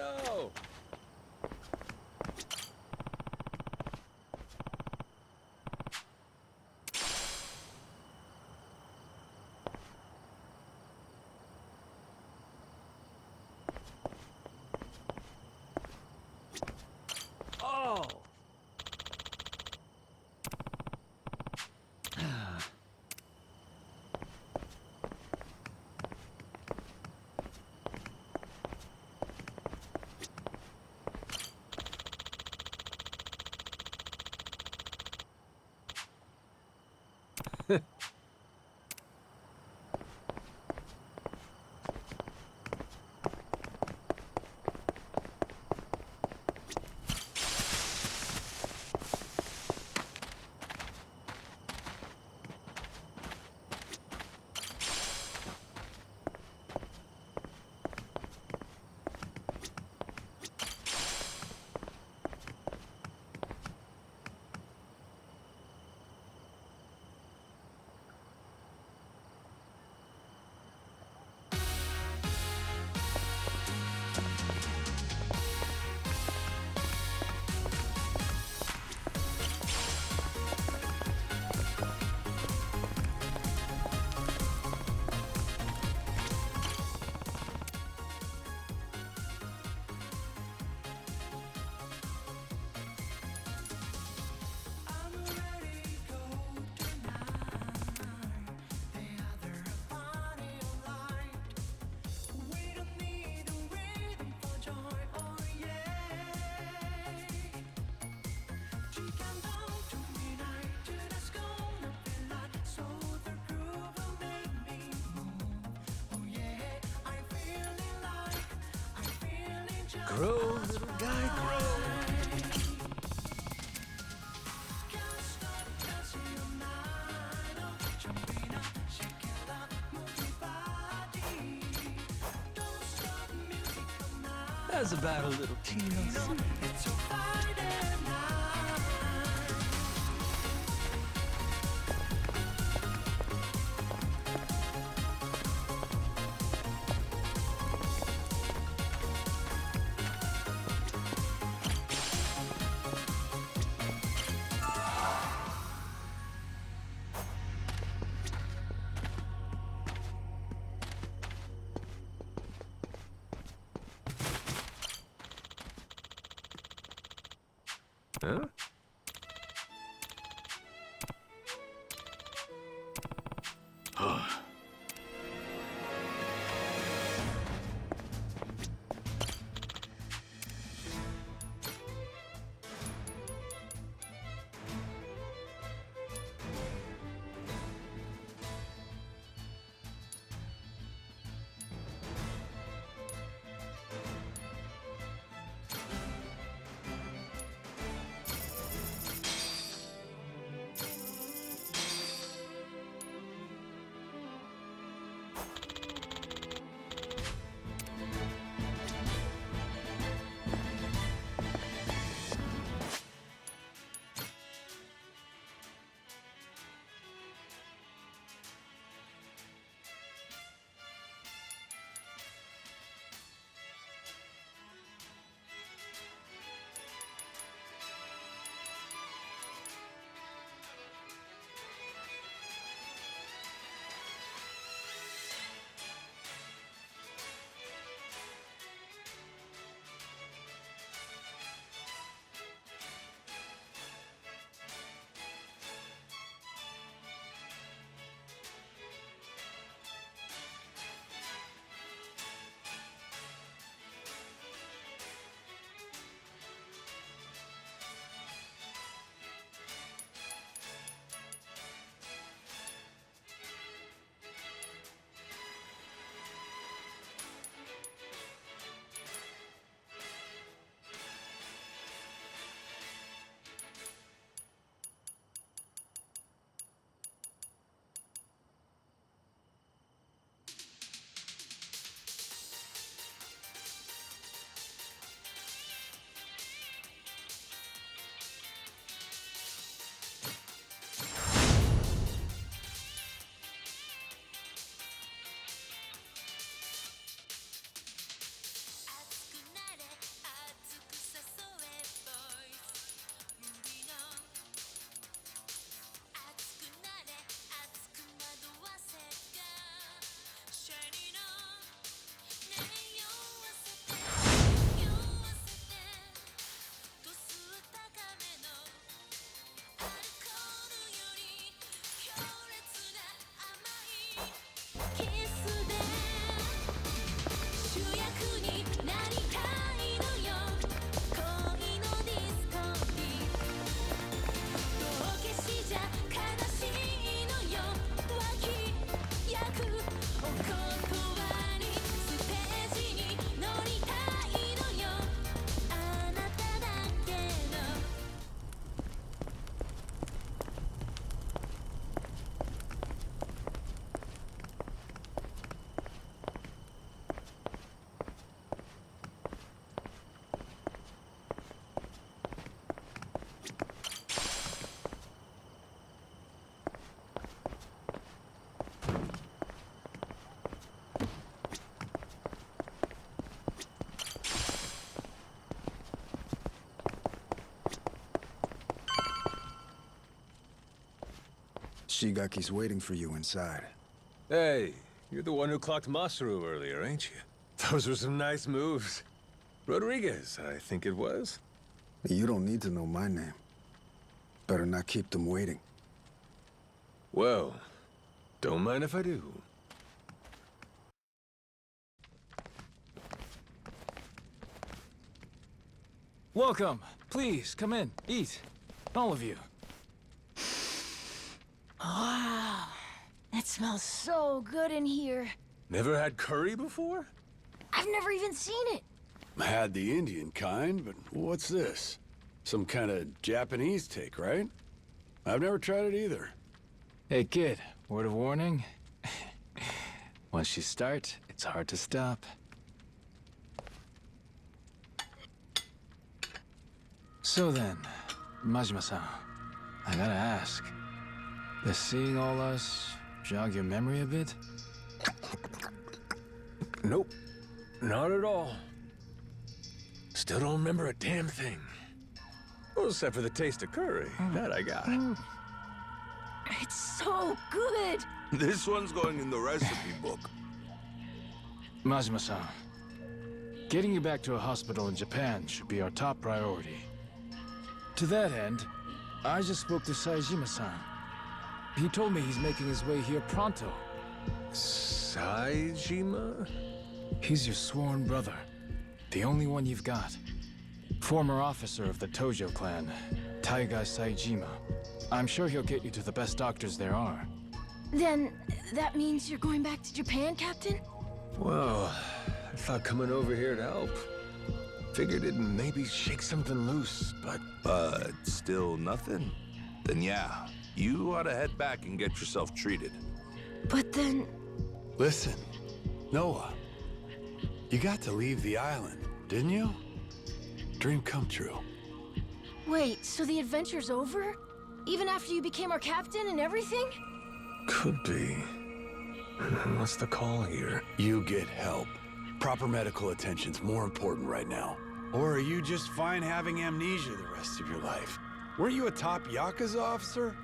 go! Oh! Grow, little guy, grow. That's about a little TLC. Huh? Shigaki's waiting for you inside. Hey, you're the one who clocked Masaru earlier, ain't you? Those were some nice moves. Rodriguez, I think it was. You don't need to know my name. Better not keep them waiting. Well, don't mind if I do. Welcome. Please, come in. Eat. All of you. Wow, that smells so good in here. Never had curry before? I've never even seen it. Had the Indian kind, but what's this? Some kind of Japanese take, right? I've never tried it either. Hey, kid. Word of warning. Once you start, it's hard to stop. So then, Majima-san, I gotta ask. Does seeing all us jog your memory a bit? Nope. Not at all. Still don't remember a damn thing. Well, except for the taste of curry. That I got. It's so good. This one's going in the recipe book. Majima-san, getting you back to a hospital in Japan should be our top priority. To that end, I just spoke to Saejima-san. He told me he's making his way here pronto. Saejima? He's your sworn brother. The only one you've got. Former officer of the Tojo clan, Taiga Saejima. I'm sure he'll get you to the best doctors there are. Then, that means you're going back to Japan, Captain? Well, I thought coming over here to help. Figured it'd maybe shake something loose, but... Still nothing? Then yeah, you ought to head back and get yourself treated. But then... Listen, Noah, you got to leave the island, didn't you? Dream come true. Wait, so the adventure's over? Even after you became our captain and everything? Could be. What's the call here? You get help. Proper medical attention's more important right now. Or are you just fine having amnesia the rest of your life? Weren't you a top Yakuza officer?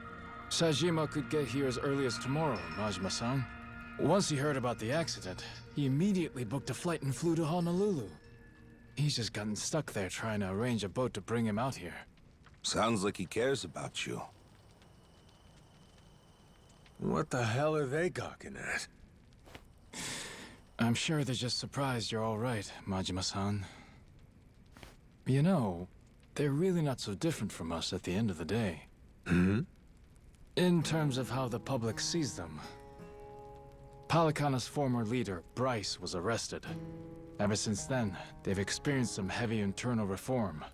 Saejima could get here as early as tomorrow, Majima-san. Once he heard about the accident, he immediately booked a flight and flew to Honolulu. He's just gotten stuck there trying to arrange a boat to bring him out here. Sounds like he cares about you. What the hell are they gawking at? I'm sure they're just surprised you're all right, Majima-san. You know, they're really not so different from us at the end of the day. Hmm? In terms of how the public sees them. Palikana's former leader, Bryce, was arrested. Ever since then, they've experienced some heavy internal reform.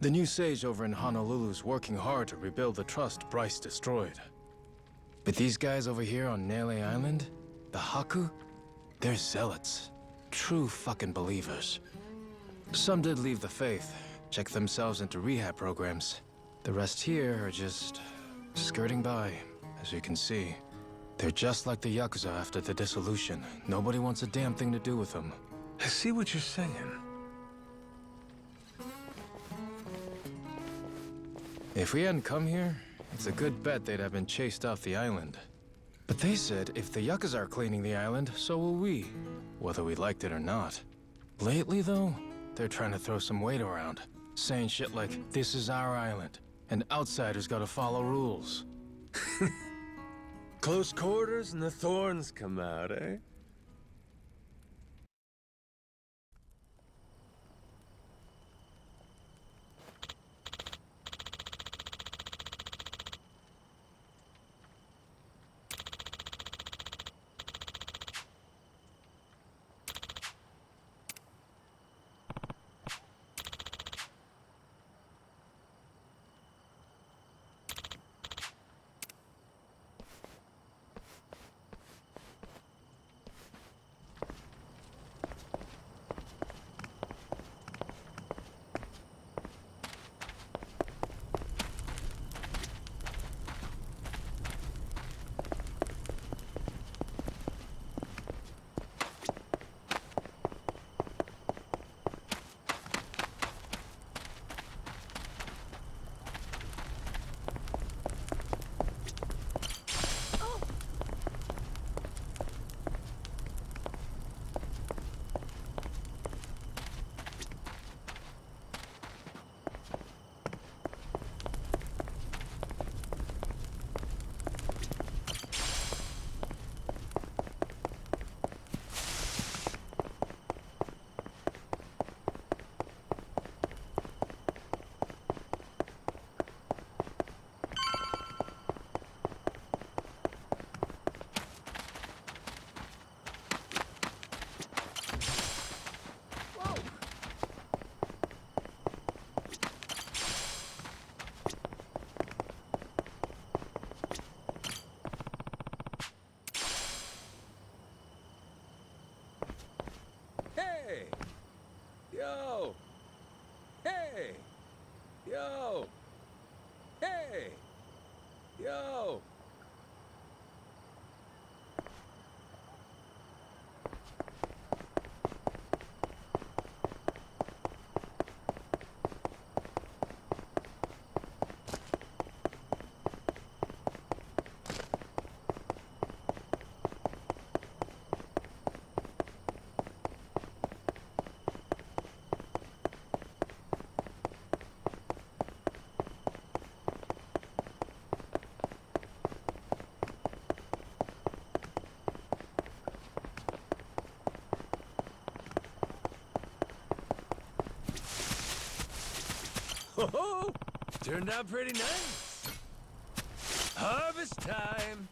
The new sage over in Honolulu's working hard to rebuild the trust Bryce destroyed. But these guys over here on Nele Island, the Haku, they're zealots. True fucking believers. Some did leave the faith, check themselves into rehab programs. The rest here are just skirting by, as you can see. They're just like the Yakuza after the dissolution. Nobody wants a damn thing to do with them. I see what you're saying. If we hadn't come here, it's a good bet they'd have been chased off the island. But they said if the Yakuza are cleaning the island, so will we. Whether we liked it or not. Lately, though, they're trying to throw some weight around. Saying shit like, this is our island, and outsiders gotta follow rules. Close quarters and the thorns come out, eh? Yo! Hey! Yo! Hey! Yo! Oh, turned out pretty nice. Harvest time.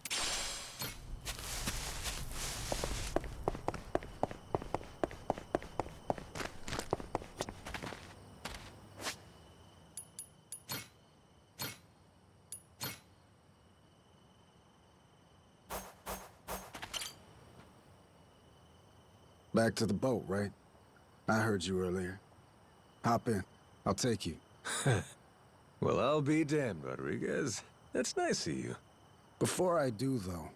Back to the boat, right? I heard you earlier. Hop in. I'll take you. Well, I'll be damned, Rodriguez. That's nice of you. Before I do, though,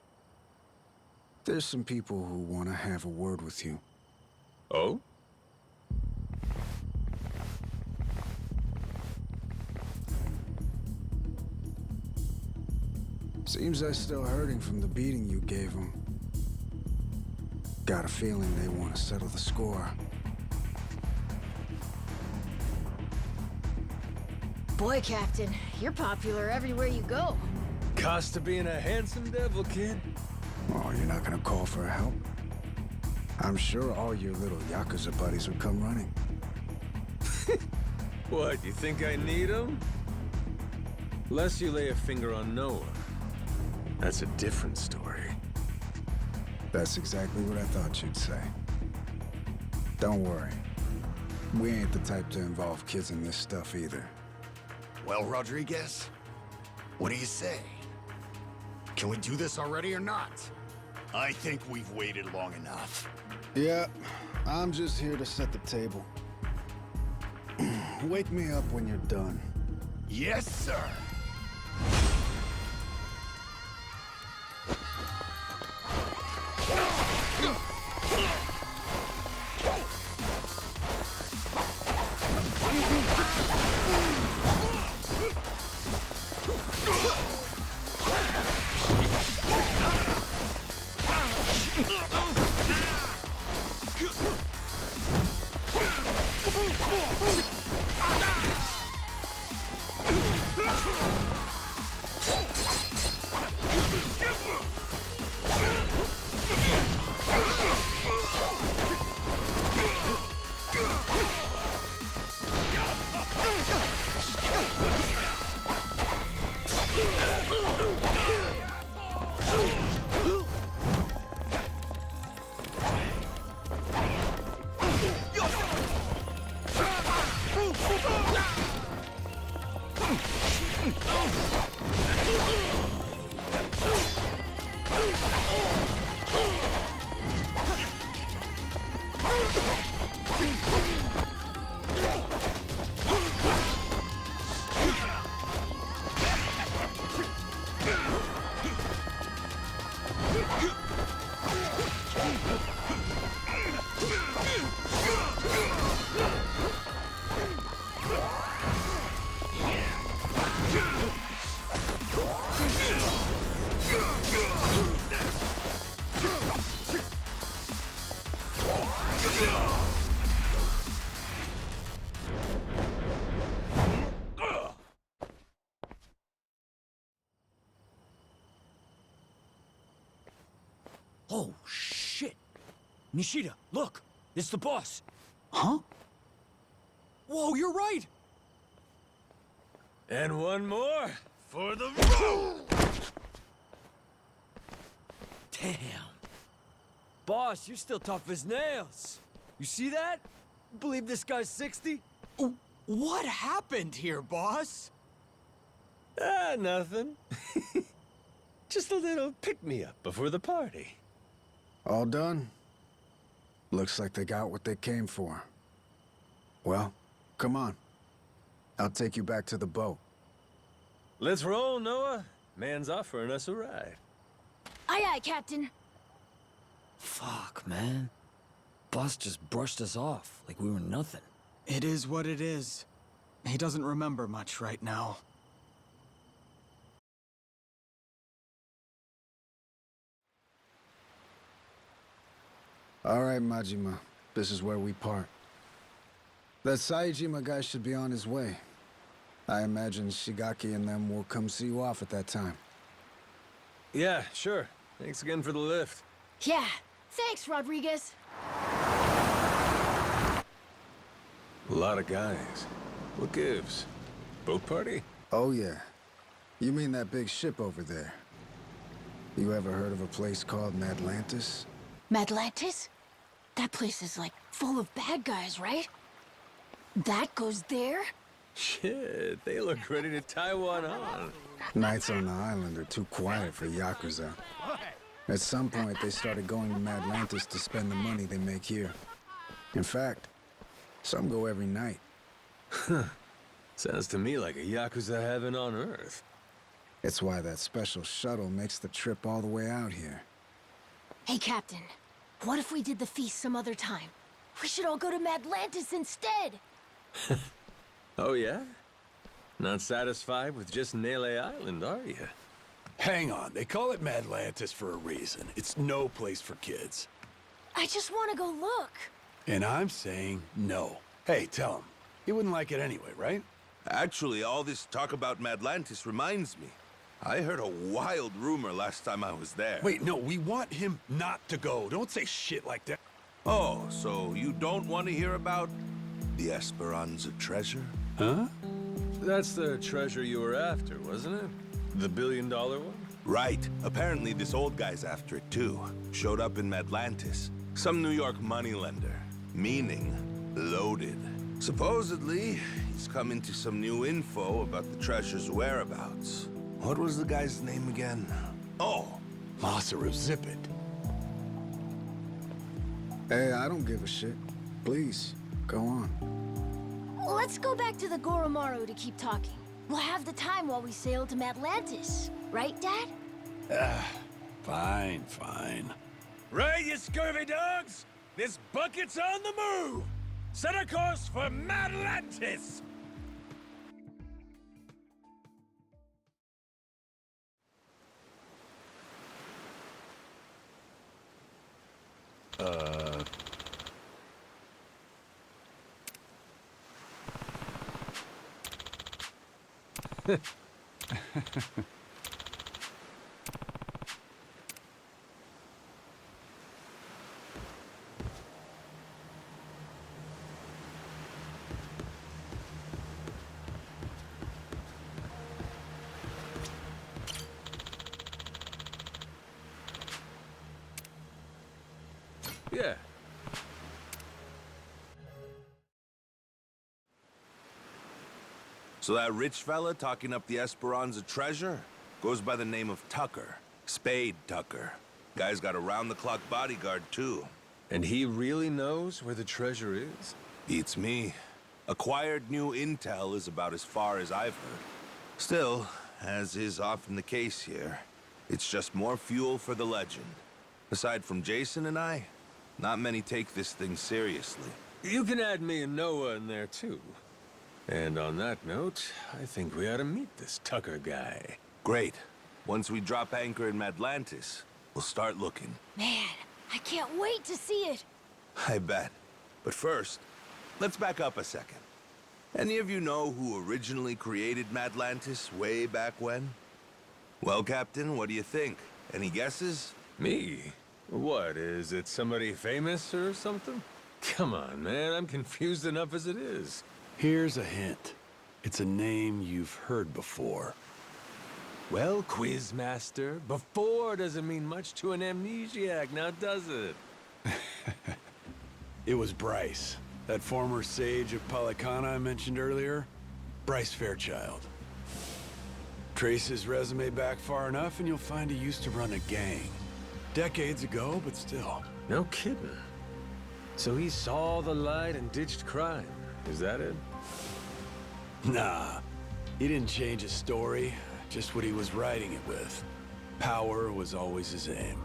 there's some people who want to have a word with you. Oh? Seems they're still hurting from the beating you gave them. Got a feeling they want to settle the score. Boy, Captain, you're popular everywhere you go. Cost of being a handsome devil, kid. Oh, you're not gonna call for help? I'm sure all your little Yakuza buddies would come running. What, you think I need them? Lest you lay a finger on Noah. That's a different story. That's exactly what I thought you'd say. Don't worry. We ain't the type to involve kids in this stuff either. Well, Rodriguez, what do you say? Can we do this already or not? I think we've waited long enough. Yeah, I'm just here to set the table. Wake me up when you're done. Yes, sir. Oh, shit! Nishida, look! It's the boss! Huh? Whoa, you're right! And one more for the road! Damn! Boss, you're still tough as nails! You see that? Believe this guy's 60? What happened here, boss? Ah, nothing. Just a little pick-me-up before the party. All done? Looks like they got what they came for. Well, come on. I'll take you back to the boat. Let's roll, Noah. Man's offering us a ride. Aye, aye, Captain. Fuck, man. Boss just brushed us off like we were nothing. It is what it is. He doesn't remember much right now. All right, Majima. This is where we part. That Saejima guy should be on his way. I imagine Shigaki and them will come see you off at that time. Yeah, sure. Thanks again for the lift. Yeah, thanks, Rodriguez. A lot of guys. What gives? Boat party? Oh, yeah. You mean that big ship over there? You ever heard of a place called Madlantis? Madlantis? That place is like full of bad guys, right? That goes there? Shit, they look ready to tie one on. Nights on the island are too quiet for Yakuza. At some point, they started going to Madlantis to spend the money they make here. In fact, some go every night. Sounds to me like a Yakuza heaven on Earth. It's why that special shuttle makes the trip all the way out here. Hey, Captain. What if we did the feast some other time? We should all go to Madlantis instead! Oh, yeah? Not satisfied with just Nele Island, are you? Hang on, they call it Madlantis for a reason. It's no place for kids. I just want to go look. And I'm saying no. Hey, tell him. He wouldn't like it anyway, right? Actually, all this talk about Madlantis reminds me. I heard a wild rumor last time I was there. Wait, no, we want him not to go. Don't say shit like that. Oh, so you don't want to hear about the Esperanza treasure? Huh? That's the treasure you were after, wasn't it? The $1 billion one? Right. Apparently this old guy's after it too. Showed up in Madlantis. Some New York moneylender. Meaning, loaded. Supposedly, he's come into some new info about the treasure's whereabouts. What was the guy's name again? Oh, Masaru Zippit. Hey, I don't give a shit. Please, go on. Let's go back to the Goromaru to keep talking. We'll have the time while we sail to Madlantis. Right, Dad? Fine, fine. Right, you scurvy dogs! This bucket's on the move! Set a course for Madlantis! Yeah. so that rich fella talking up the Esperanza treasure goes by the name of Tucker. Spade Tucker. Guy's got a round-the-clock bodyguard, too. And he really knows where the treasure is? Beats me. Acquired new intel is about as far as I've heard. Still, as is often the case here, it's just more fuel for the legend. Aside from Jason and I, not many take this thing seriously. You can add me and Noah in there, too. And on that note, I think we ought to meet this Tucker guy. Great. Once we drop anchor in Madlantis, we'll start looking. Man, I can't wait to see it. I bet. But first, let's back up a second. Any of you know who originally created Madlantis way back when? Well, Captain, what do you think? Any guesses? Me? What, is it somebody famous or something? Come on, man, I'm confused enough as it is. Here's a hint. It's a name you've heard before. Well, Quizmaster, before doesn't mean much to an amnesiac, now does it? It was Bryce, that former sage of Palicana I mentioned earlier. Bryce Fairchild. Trace his resume back far enough and you'll find he used to run a gang. Decades ago, but still. No kidding. So he saw the light and ditched crime. Is that it? Nah, he didn't change his story, just what he was writing it with. Power was always his aim.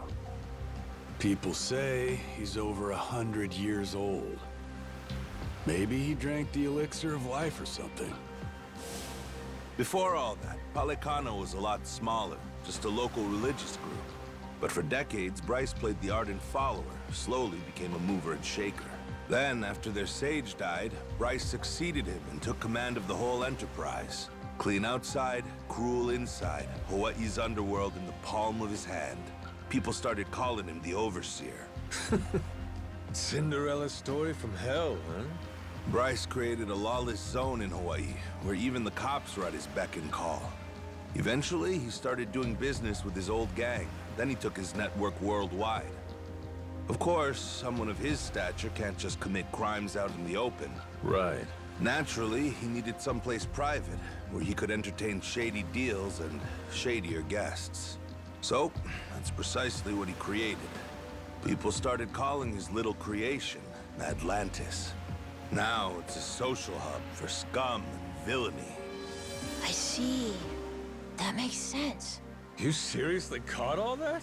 People say he's over 100 years old. Maybe he drank the elixir of life or something. Before all that, Palicano was a lot smaller, just a local religious group. But for decades, Bryce played the ardent follower, slowly became a mover and shaker. Then, after their sage died, Bryce succeeded him and took command of the whole enterprise. Clean outside, cruel inside, Hawaii's underworld in the palm of his hand. People started calling him the Overseer. Cinderella's story from hell, huh? Bryce created a lawless zone in Hawaii, where even the cops were at his beck and call. Eventually, he started doing business with his old gang. Then he took his network worldwide. Of course, someone of his stature can't just commit crimes out in the open. Right. Naturally, he needed someplace private, where he could entertain shady deals and shadier guests. So, that's precisely what he created. People started calling his little creation Atlantis. Now it's a social hub for scum and villainy. I see. That makes sense. You seriously caught all that?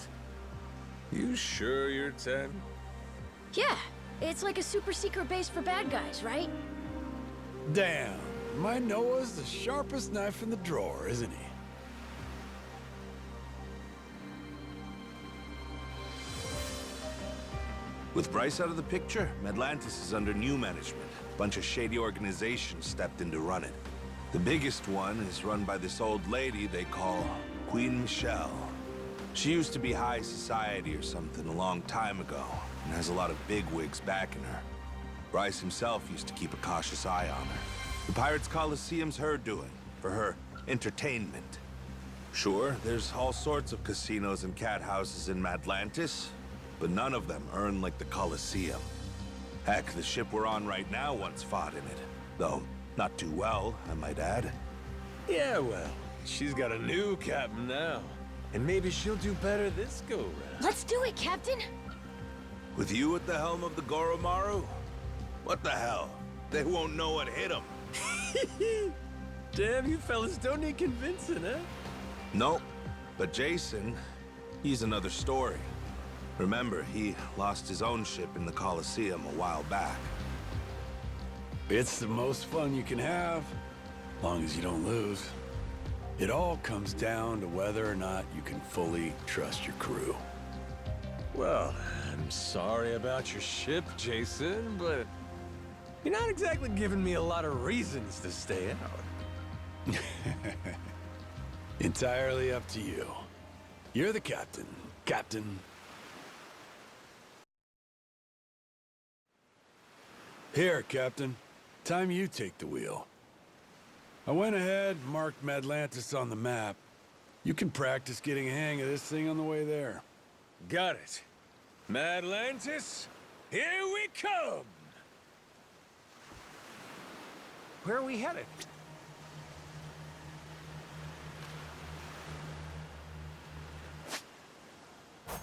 You sure you're 10? Yeah, it's like a super secret base for bad guys, right? Damn, my Noah's the sharpest knife in the drawer, isn't he? With Bryce out of the picture, Atlantis is under new management. A bunch of shady organizations stepped in to run it. The biggest one is run by this old lady they call Queen Michelle. She used to be high society or something a long time ago, and has a lot of bigwigs backing her. Bryce himself used to keep a cautious eye on her. The Pirates Coliseum's her doing, for her entertainment. Sure, there's all sorts of casinos and cat houses in Atlantis, but none of them earn like the Coliseum. Heck, the ship we're on right now once fought in it. Though, not too well, I might add. Yeah, well, she's got a new captain now. And maybe she'll do better this go-round. Let's do it, Captain! With you at the helm of the Goromaru? What the hell? They won't know what hit them. Damn, you fellas don't need convincing, huh? Nope. But Jason, he's another story. Remember, he lost his own ship in the Coliseum a while back. It's the most fun you can have, long as you don't lose. It all comes down to whether or not you can fully trust your crew. Well, I'm sorry about your ship, Jason, but you're not exactly giving me a lot of reasons to stay out. Entirely up to you. You're the captain, Captain. Here, Captain. Time you take the wheel. I went ahead, marked Madlantis on the map. You can practice getting a hang of this thing on the way there. Got it. Madlantis, here we come! Where are we headed?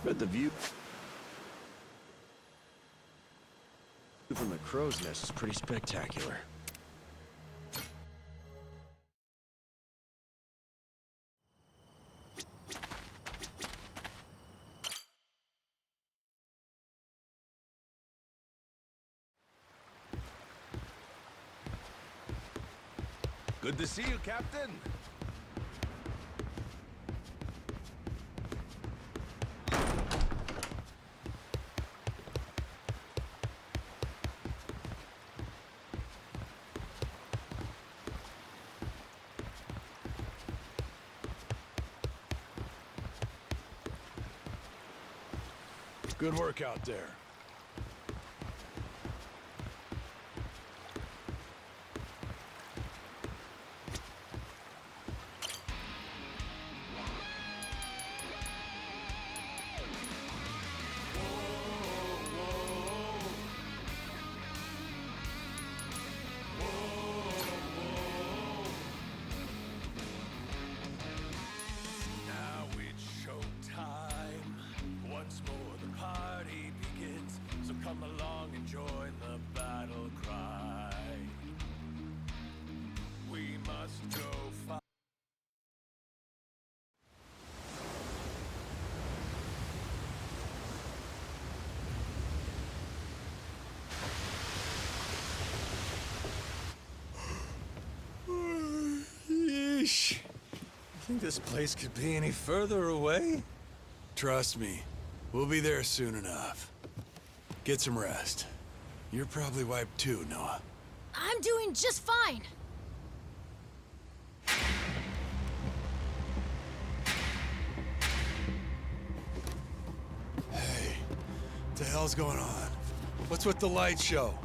But the view from the crow's nest is pretty spectacular. Good to see you, Captain. Good work out there. Now it's showtime. Once more the party begins. Think this place could be any further away? Trust me, we'll be there soon enough. Get some rest. You're probably wiped too, Noah. I'm doing just fine. Hey, what the hell's going on? What's with the light show?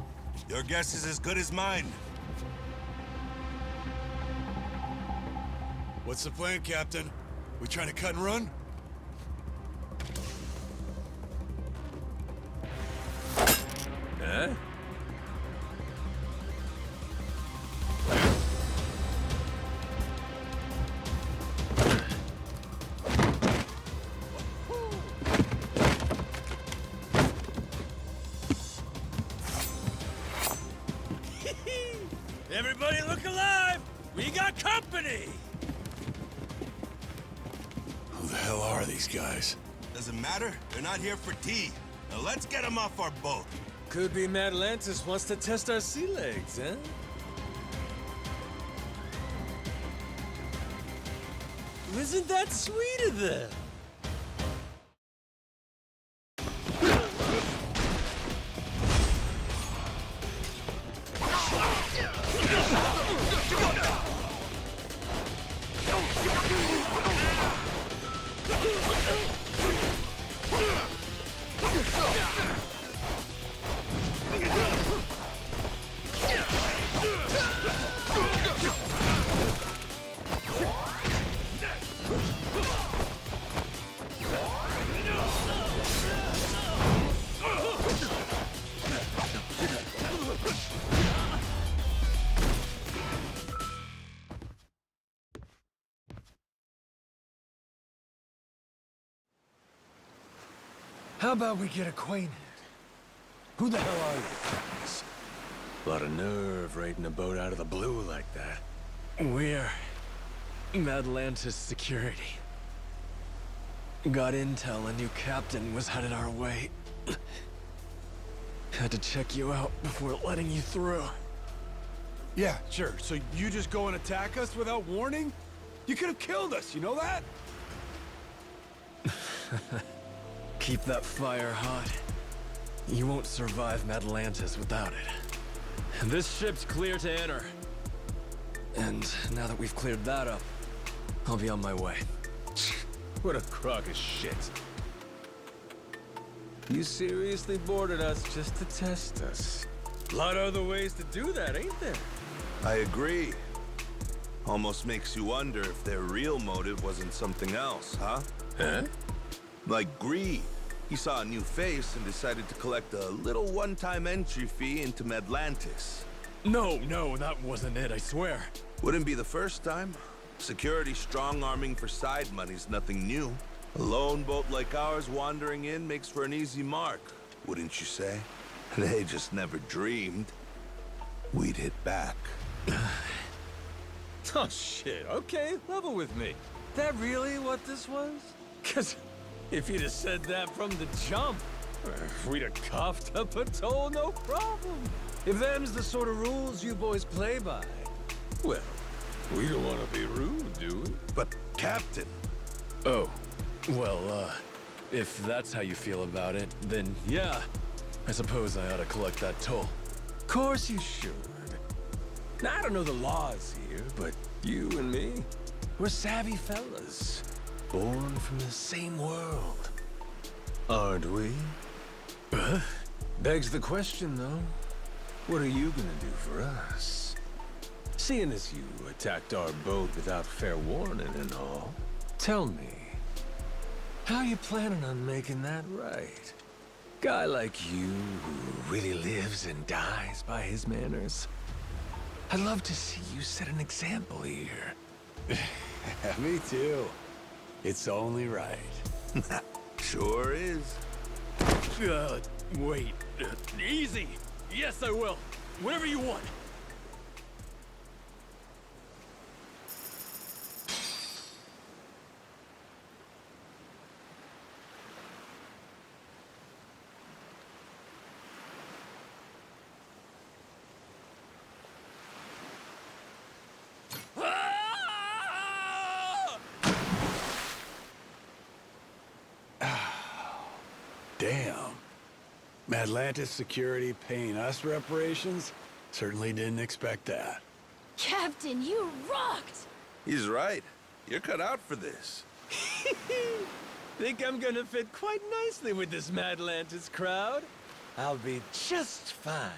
Your guess is as good as mine. What's the plan, Captain? We trying to cut and run? Huh? Everybody look alive! We got company! Who the hell are these guys? Doesn't matter. They're not here for tea. Now let's get them off our boat. Could be Atlantis wants to test our sea legs, huh? Isn't that sweet of them? How about we get acquainted? Who the hell are you? A lot of nerve raiding a boat out of the blue like that. We're Atlantis security. Got intel a new captain was headed our way. Had to check you out before letting you through. Yeah, sure. So you just go and attack us without warning? You could have killed us, you know that? Keep that fire hot. You won't survive Atlantis without it. This ship's clear to enter. And now that we've cleared that up, I'll be on my way. What a crock of shit. You seriously boarded us just to test us. A lot of other ways to do that, ain't there? I agree. Almost makes you wonder if their real motive wasn't something else, huh? Huh? Like greed. He saw a new face and decided to collect a little one-time entry fee into Atlantis. No, that wasn't it, I swear. Wouldn't be the first time. Security strong-arming for side money's nothing new. A lone boat like ours wandering in makes for an easy mark, wouldn't you say? They just never dreamed we'd hit back. Oh shit, okay, level with me. That really what this was? Cause if you'd have said that from the jump, we'd have coughed up a toll, no problem. If them's the sort of rules you boys play by, well, we don't want to be rude, do we? But, Captain... Oh, well, if that's how you feel about it, then yeah, I suppose I ought to collect that toll. Course you should. Now, I don't know the laws here, but you and me, we're savvy fellas. Born from the same world. Aren't we? Begs the question, though. What are you gonna do for us? Seeing as you attacked our boat without fair warning and all, tell me, how you planning on making that right? Guy like you who really lives and dies by his manners. I'd love to see you set an example here. Me too. It's only right. Sure is. Wait. Easy! Yes, I will. Whatever you want. Damn. Atlantis security paying us reparations? Certainly didn't expect that. Captain, you rocked! He's right. You're cut out for this. Think I'm gonna fit quite nicely with this Madlantis crowd? I'll be just fine.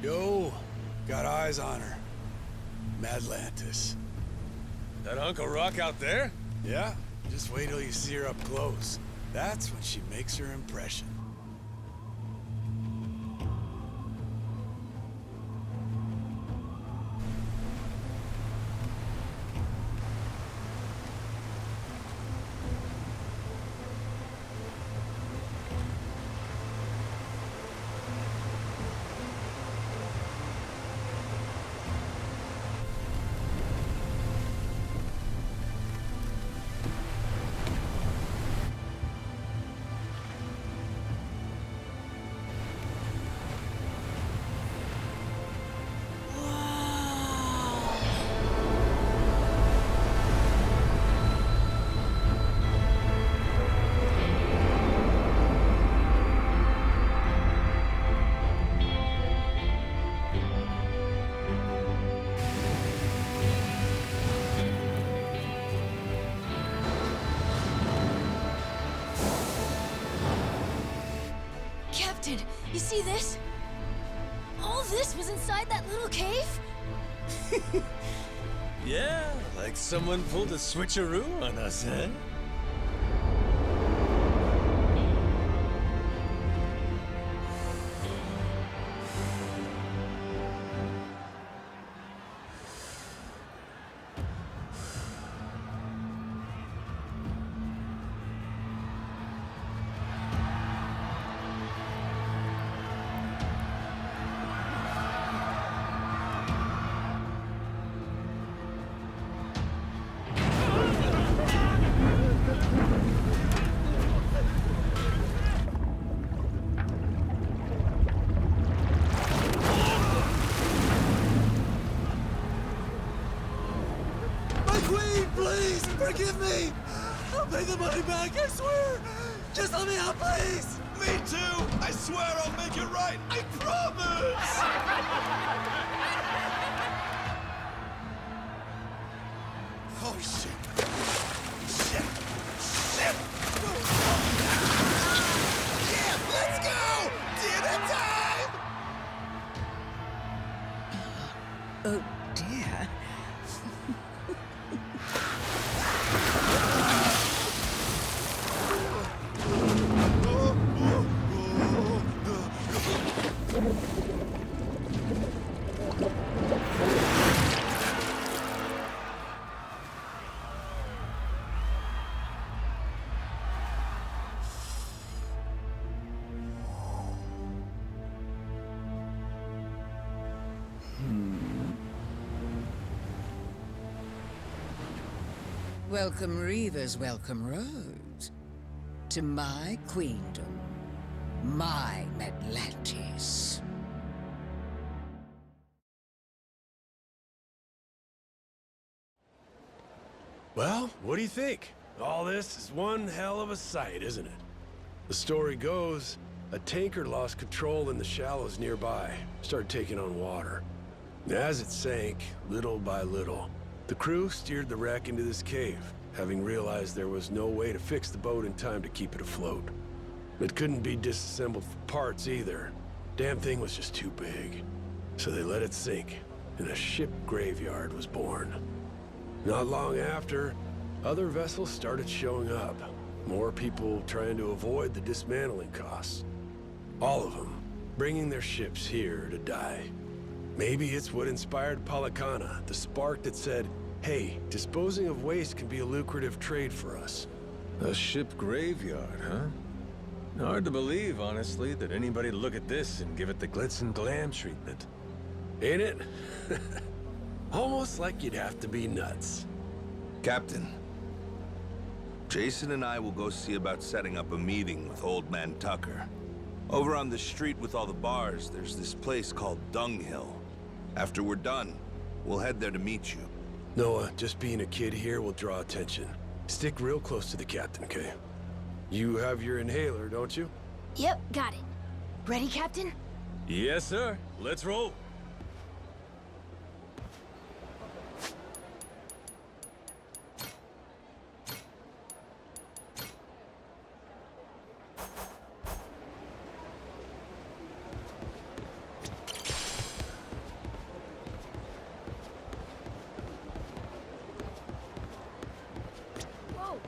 Yo, got eyes on her. Madlantis. That hunk of rock out there? Yeah, just wait till you see her up close. That's when she makes her impression. Captain, you see this? All this was inside that little cave? Yeah, like someone pulled a switcheroo on us, eh? Please, forgive me! I'll pay the money back, I swear! Just let me out, please! Me too! I swear I'll make it right! I promise! Oh, shit. Shit. Shit. Yeah, let's go! Dinner time! Oh, dear. Welcome Reavers, welcome Rogues, to my queendom, my Atlantis. Well, what do you think? All this is one hell of a sight, isn't it? The story goes, a tanker lost control in the shallows nearby, started taking on water. As it sank, little by little, the crew steered the wreck into this cave, having realized there was no way to fix the boat in time to keep it afloat. It couldn't be disassembled for parts either. Damn thing was just too big. So they let it sink, and a ship graveyard was born. Not long after, other vessels started showing up. More people trying to avoid the dismantling costs. All of them bringing their ships here to die. Maybe it's what inspired Polycana, the spark that said, hey, disposing of waste can be a lucrative trade for us. A ship graveyard, huh? Hard to believe, honestly, that anybody'd look at this and give it the glitz and glam treatment. Ain't it? Almost like you'd have to be nuts. Captain, Jason and I will go see about setting up a meeting with Old Man Tucker. Over on the street with all the bars, there's this place called Dunghill. After we're done, we'll head there to meet you. Noah, just being a kid here will draw attention. Stick real close to the captain, okay? You have your inhaler, don't you? Yep, got it. Ready, Captain? Yes, sir. Let's roll. Whoa.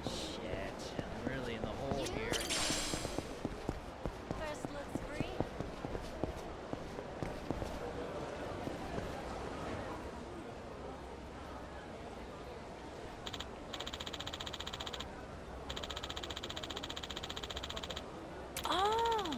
Shit, I'm really in the hole here. First looks free. Oh.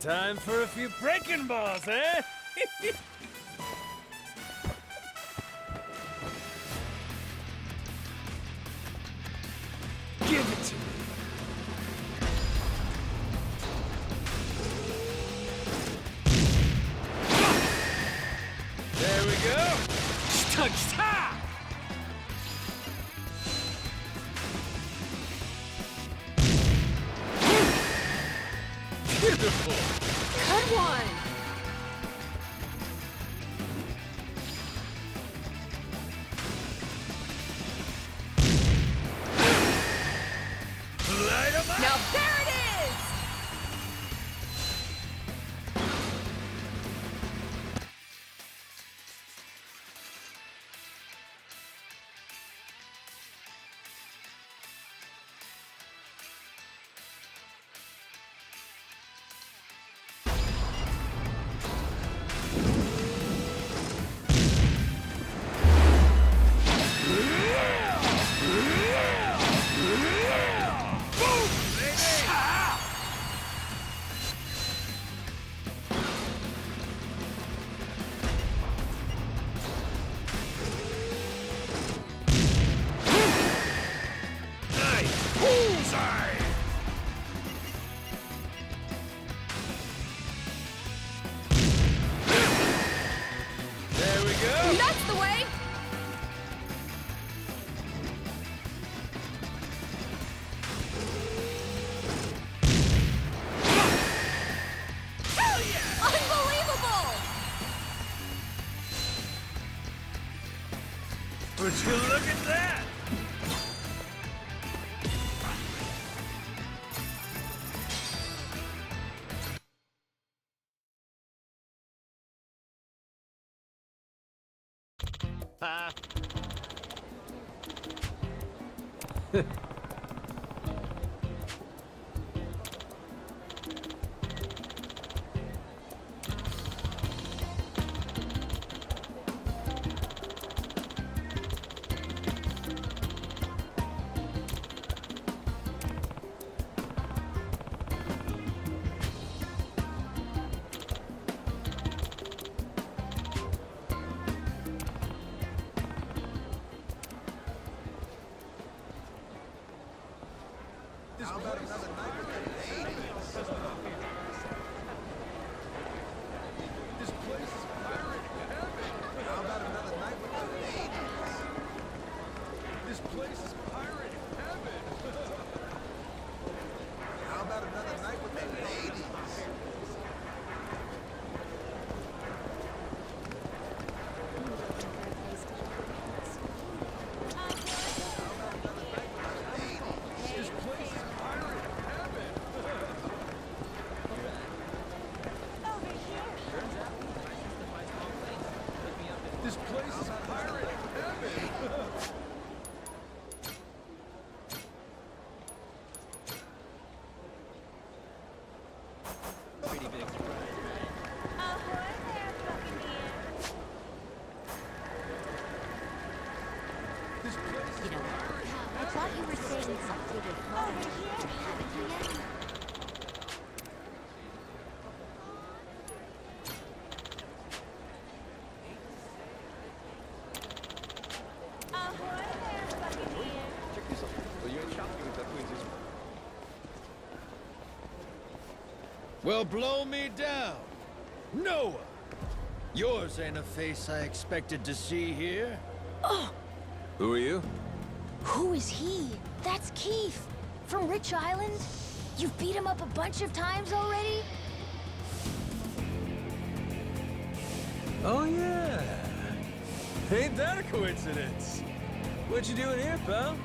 Time for a few breaking balls, eh? Give it to me. There we go. Touch-ta! Beautiful. Good one. Light 'em up. Now there it is! Boom, baby! Would you look at that? I thought you were saying something with Haven't you yet? Well, blow me down. Noah! Yours ain't a face I expected to see here. Oh, Who are you? who is he? That's Keith, from Rich Island. You've beat him up a bunch of times already? Oh, yeah. Ain't that a coincidence? What you doing here, pal?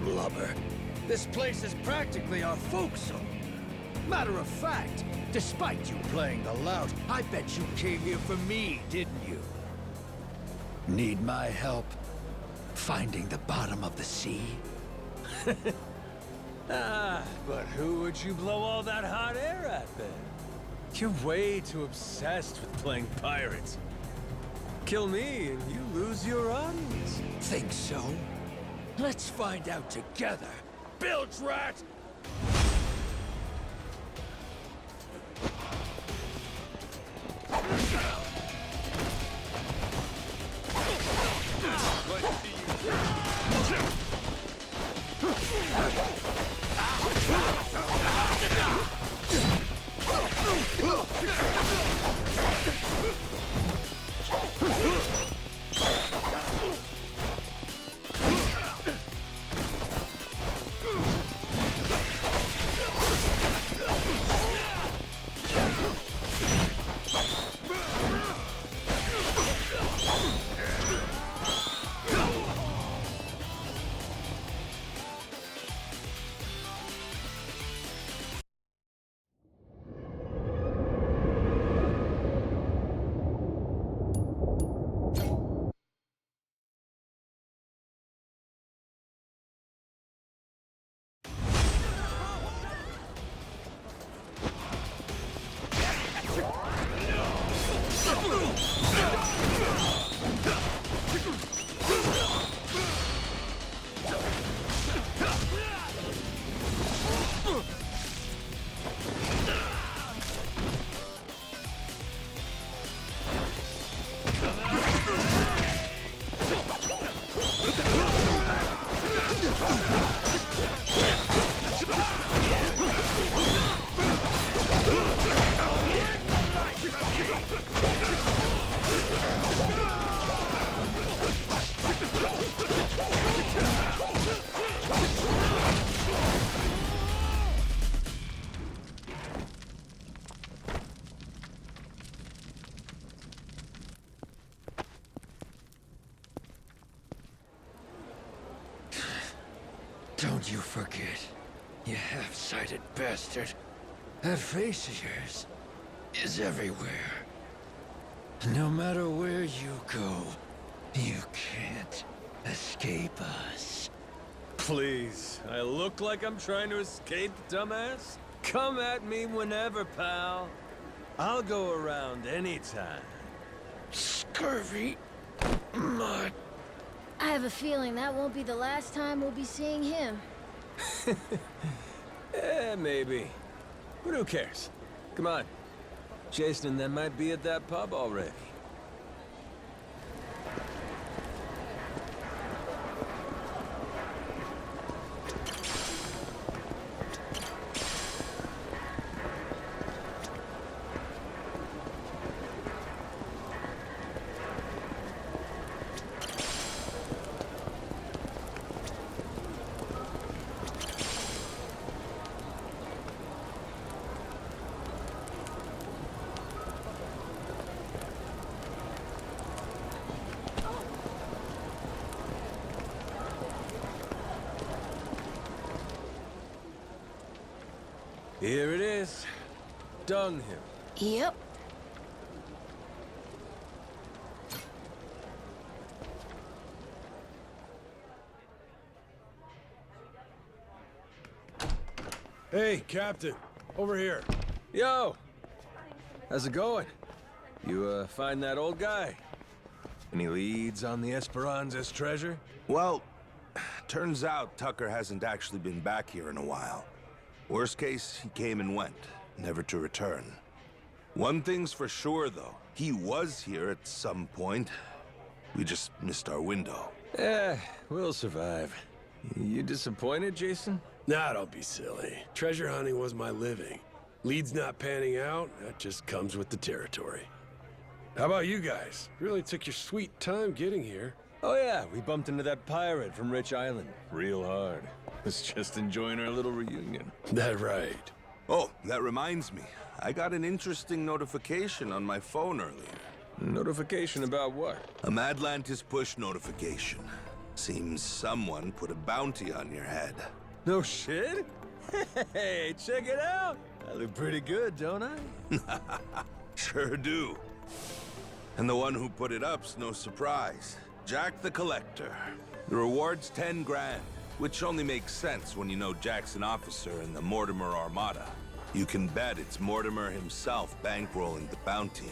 Blubber. This place is practically our folk zone. Matter of fact, despite you playing the lout, I bet you came here for me, didn't you? Need my help finding the bottom of the sea? But who would you blow all that hot air at, then? You're way too obsessed with playing pirates. Kill me and you lose your audience. Think so? Let's find out together. Bilge rat! Don't you forget, you half-sighted bastard. That face of yours is everywhere. No matter where you go, you can't escape us. Please, I look like I'm trying to escape, dumbass? Come at me whenever, pal. I'll go around anytime. Scurvy mud. I have a feeling that won't be the last time we'll be seeing him. Maybe. But who cares? Come on. Jason and them might be at that pub already. Here it is. Dunghill. Yep. Hey, Captain. Over here. Yo! How's it going? You, find that old guy? Any leads on the Esperanza's treasure? Well, turns out Tucker hasn't actually been back here in a while. Worst case, he came and went, never to return. One thing's for sure, though. He was here at some point. We just missed our window. We'll survive. You disappointed, Jason? Nah, don't be silly. Treasure hunting was my living. Leads not panning out, that just comes with the territory. How about you guys? Really took your sweet time getting here. Oh yeah, we bumped into that pirate from Rich Island. Real hard. Was just enjoying our little reunion. That right. Oh, that reminds me. I got an interesting notification on my phone earlier. Notification about what? A Madlantis push notification. Seems someone put a bounty on your head. No shit? Hey, check it out! I look pretty good, don't I? Sure do. And the one who put it up's no surprise. Jack the Collector. The reward's 10 grand, which only makes sense when you know Jack's an officer in the Mortimer Armada. You can bet it's Mortimer himself bankrolling the bounty.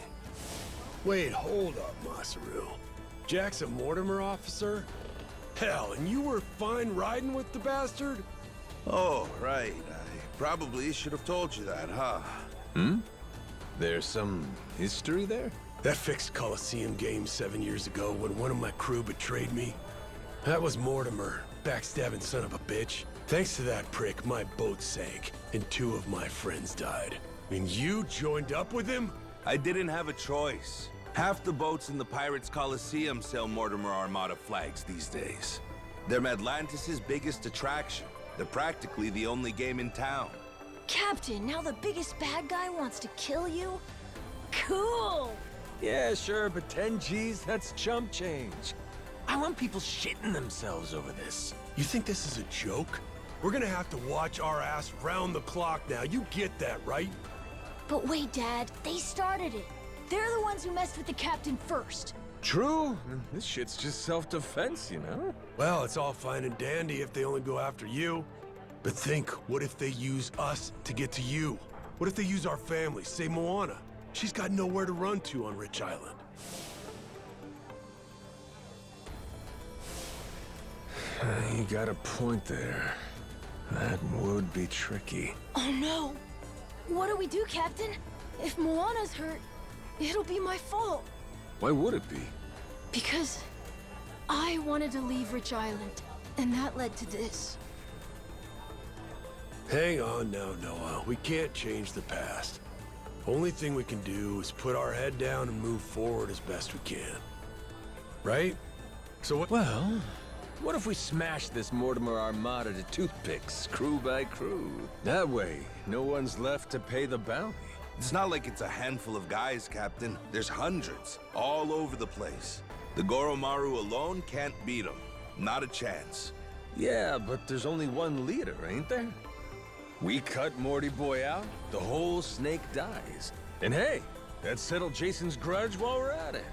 Wait, hold up, Masaru. Jack's a Mortimer officer? Hell, and you were fine riding with the bastard? Oh, right. I probably should have told you that, huh? There's some history there? That fixed Coliseum game 7 years ago when one of my crew betrayed me. That was Mortimer, backstabbing son of a bitch. Thanks to that prick, my boat sank, and 2 of my friends died. And you joined up with him? I didn't have a choice. Half the boats in the Pirates Coliseum sell Mortimer Armada flags these days. They're Atlantis' biggest attraction. They're practically the only game in town. Captain, now the biggest bad guy wants to kill you? Cool! Yeah, sure, but 10 G's, that's chump change. I want people shitting themselves over this. You think this is a joke? We're gonna have to watch our ass round the clock now. You get that, right? But wait, Dad. They started it. They're the ones who messed with the captain first. True. This shit's just self-defense, you know? Well, it's all fine and dandy if they only go after you. But think, what if they use us to get to you? What if they use our family, say Moana? She's got nowhere to run to on Rich Island. You got a point there. That would be tricky. Oh no! What do we do, Captain? If Moana's hurt, it'll be my fault. Why would it be? Because I wanted to leave Rich Island, and that led to this. Hang on now, Noah. We can't change the past. Only thing we can do is put our head down and move forward as best we can. Right? So what— Well, what if we smash this Mortimer Armada to toothpicks, crew by crew? That way, no one's left to pay the bounty. It's not like it's a handful of guys, Captain. There's hundreds, all over the place. The Goromaru alone can't beat them. Not a chance. Yeah, but there's only one leader, ain't there? We cut Morty Boy out, the whole snake dies. And hey, that settled Jason's grudge while we're at it.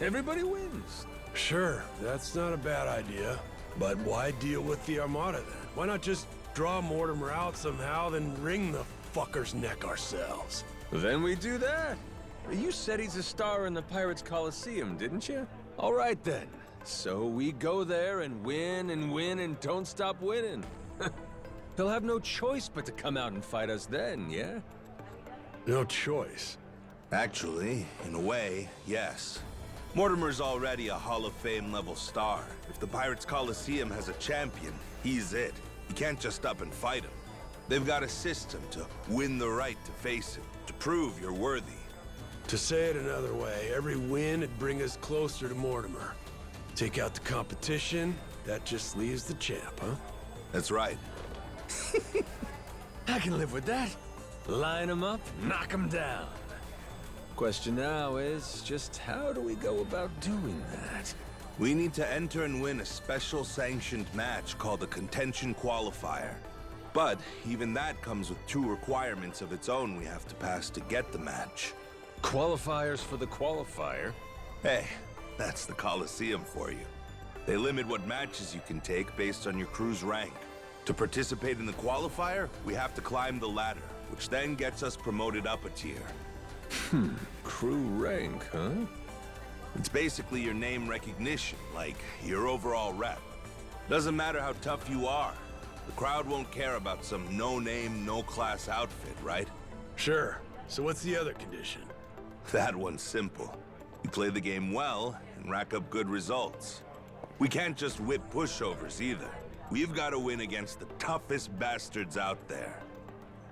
Everybody wins. Sure, that's not a bad idea. But why deal with the Armada then? Why not just draw Mortimer out somehow, then wring the fucker's neck ourselves? Then we do that. You said he's a star in the Pirates Coliseum, didn't you? All right then. So we go there and win and don't stop winning. He'll have no choice but to come out and fight us then, yeah? No choice. Actually, in a way, yes. Mortimer's already a Hall of Fame level star. If the Pirates Coliseum has a champion, he's it. You can't just up and fight him. They've got a system to win the right to face him, to prove you're worthy. To say it another way, every win would bring us closer to Mortimer. Take out the competition, that just leaves the champ, huh? That's right. I can live with that. Line him up, knock him down. Question now is, just how do we go about doing that? We need to enter and win a special sanctioned match called the Contention Qualifier. But even that comes with 2 requirements of its own we have to pass to get the match. Qualifiers for the qualifier? Hey, that's the Coliseum for you. They limit what matches you can take based on your crew's rank. To participate in the qualifier, we have to climb the ladder, which then gets us promoted up a tier. Crew rank, huh? It's basically your name recognition, like your overall rep. Doesn't matter how tough you are. The crowd won't care about some no-name, no-class outfit, right? Sure. So what's the other condition? That one's simple. You play the game well and rack up good results. We can't just whip pushovers either. We've got to win against the toughest bastards out there.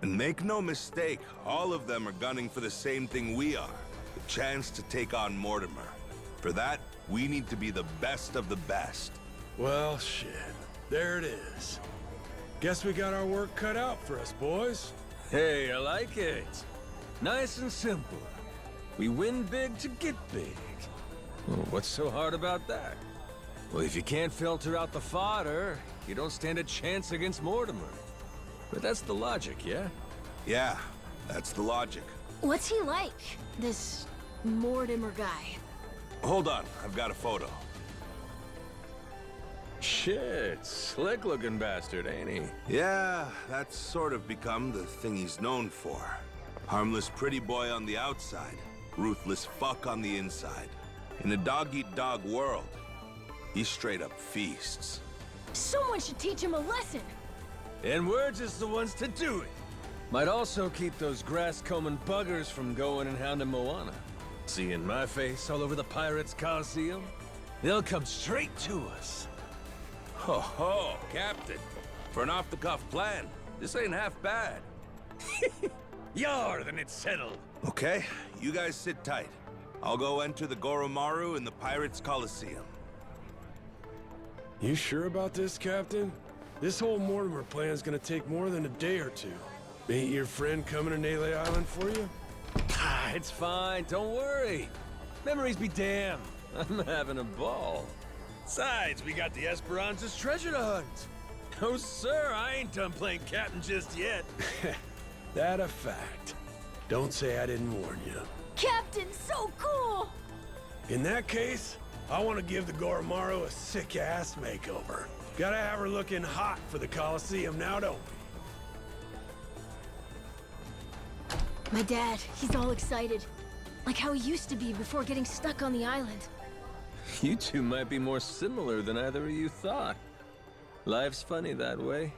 And make no mistake, all of them are gunning for the same thing we are. The chance to take on Mortimer. For that, we need to be the best of the best. Well, shit. There it is. Guess we got our work cut out for us, boys. Hey, I like it. Nice and simple. We win big to get big. Well, what's so hard about that? Well, if you can't filter out the fodder, you don't stand a chance against Mortimer. But that's the logic, yeah? Yeah, that's the logic. What's he like, this Mortimer guy? Hold on, I've got a photo. Shit, slick-looking bastard, ain't he? Yeah, that's sort of become the thing he's known for. Harmless pretty boy on the outside, ruthless fuck on the inside. In a dog-eat-dog world, he straight up feasts. Someone should teach him a lesson! And we're just the ones to do it. Might also keep those grass-combing buggers from going and hounding Moana. Seeing my face all over the Pirates Coliseum, they'll come straight to us. Ho ho, Captain. For an off-the-cuff plan, this ain't half bad. Yar, then it's settled. Okay, you guys sit tight. I'll go enter the Goromaru in the Pirates Coliseum. You sure about this, Captain? This whole Mortimer plan's gonna take more than a day or two. Ain't your friend coming to Nele Island for you? It's fine, don't worry. Memories be damned. I'm having a ball. Besides, we got the Esperanza's treasure to hunt. Oh, sir, I ain't done playing captain just yet. That a fact. Don't say I didn't warn you. Captain, so cool! In that case, I want to give the Goromaru a sick-ass makeover. Gotta have her looking hot for the Coliseum now, don't we? My dad, he's all excited. Like how he used to be before getting stuck on the island. You two might be more similar than either of you thought. Life's funny that way.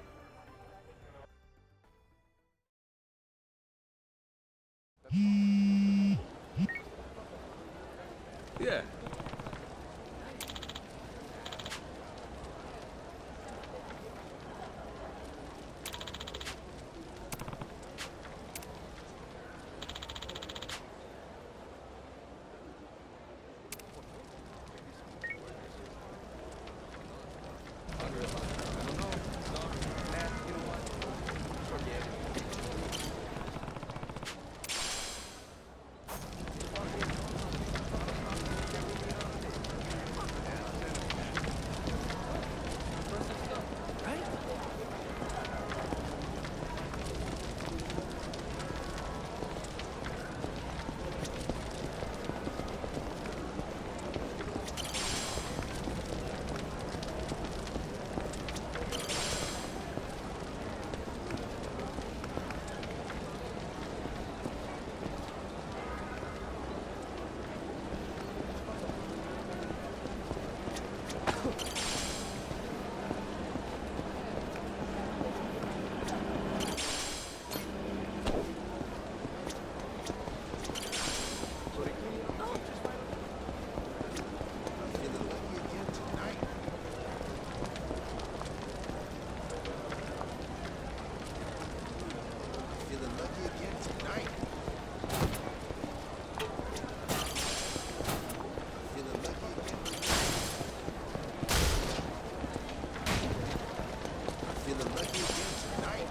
Yeah. lucky again tonight. Feeling lucky again tonight. Feeling lucky again tonight.